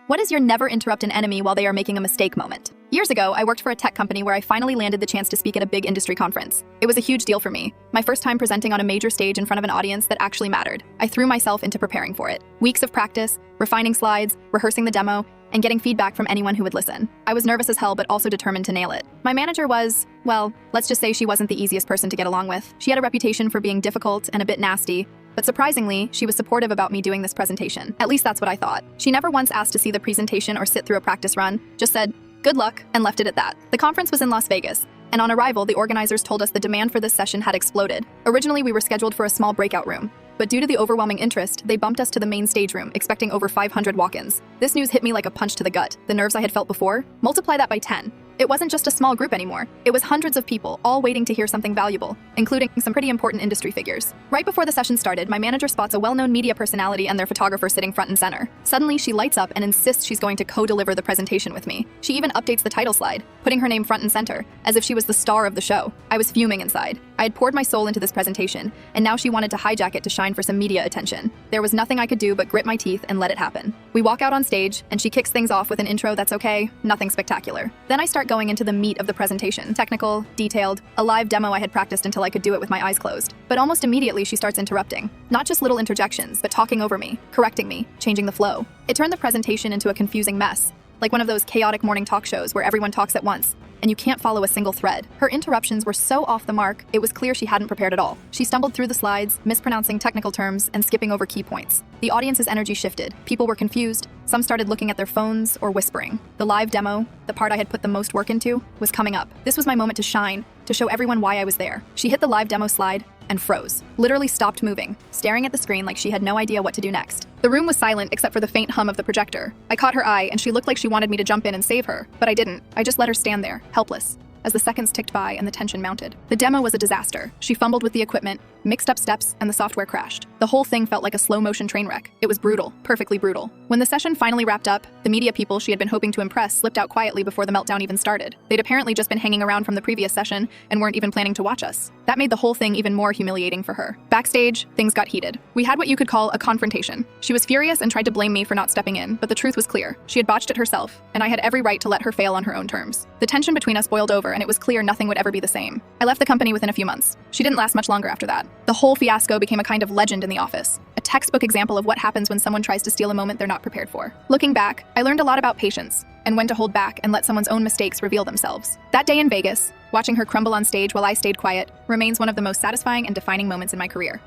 What is your never interrupt an enemy while they are making a mistake moment? Years ago, I worked for a tech company where I finally landed the chance to speak at a big industry conference. It was a huge deal for me. My first time presenting on a major stage in front of an audience that actually mattered. I threw myself into preparing for it. Weeks of practice, refining slides, rehearsing the demo, and getting feedback from anyone who would listen. I was nervous as hell, but also determined to nail it. My manager was, well, let's just say she wasn't the easiest person to get along with. She had a reputation for being difficult and a bit nasty, but surprisingly, she was supportive about me doing this presentation. At least that's what I thought. She never once asked to see the presentation or sit through a practice run, just said, "Good luck," and left it at that. The conference was in Las Vegas, and on arrival, the organizers told us the demand for this session had exploded. Originally, we were scheduled for a small breakout room, but due to the overwhelming interest, they bumped us to the main stage room, expecting over 500 walk-ins. This news hit me like a punch to the gut. The nerves I had felt before, multiply that by 10. It wasn't just a small group anymore. It was hundreds of people, all waiting to hear something valuable, including some pretty important industry figures. Right before the session started, my manager spots a well-known media personality and their photographer sitting front and center. Suddenly, she lights up and insists she's going to co-deliver the presentation with me. She even updates the title slide, putting her name front and center, as if she was the star of the show. I was fuming inside. I had poured my soul into this presentation, and now she wanted to hijack it to shine for some media attention. There was nothing I could do but grit my teeth and let it happen. We walk out on stage, and she kicks things off with an intro that's okay, nothing spectacular. Then I start going into the meat of the presentation. Technical, detailed, a live demo I had practiced until I could do it with my eyes closed. But almost immediately she starts interrupting. Not just little interjections, but talking over me, correcting me, changing the flow. It turned the presentation into a confusing mess, like one of those chaotic morning talk shows where everyone talks at once, and you can't follow a single thread. Her interruptions were so off the mark, it was clear she hadn't prepared at all. She stumbled through the slides, mispronouncing technical terms and skipping over key points. The audience's energy shifted. People were confused. Some started looking at their phones or whispering. The live demo, the part I had put the most work into, was coming up. This was my moment to shine, to show everyone why I was there. She hit the live demo slide and froze, literally stopped moving, staring at the screen like she had no idea what to do next. The room was silent except for the faint hum of the projector. I caught her eye and she looked like she wanted me to jump in and save her, but I didn't. I just let her stand there, helpless, as the seconds ticked by and the tension mounted. The demo was a disaster. She fumbled with the equipment, mixed up steps, and the software crashed. The whole thing felt like a slow-motion train wreck. It was brutal, perfectly brutal. When the session finally wrapped up, the media people she had been hoping to impress slipped out quietly before the meltdown even started. They'd apparently just been hanging around from the previous session and weren't even planning to watch us. That made the whole thing even more humiliating for her. Backstage, things got heated. We had what you could call a confrontation. She was furious and tried to blame me for not stepping in, but the truth was clear. She had botched it herself, and I had every right to let her fail on her own terms. The tension between us boiled over, and it was clear nothing would ever be the same. I left the company within a few months. She didn't last much longer after that. The whole fiasco became a kind of legend in the office, a textbook example of what happens when someone tries to steal a moment they're not prepared for. Looking back, I learned a lot about patience and when to hold back and let someone's own mistakes reveal themselves. That day in Vegas, watching her crumble on stage while I stayed quiet, remains one of the most satisfying and defining moments in my career.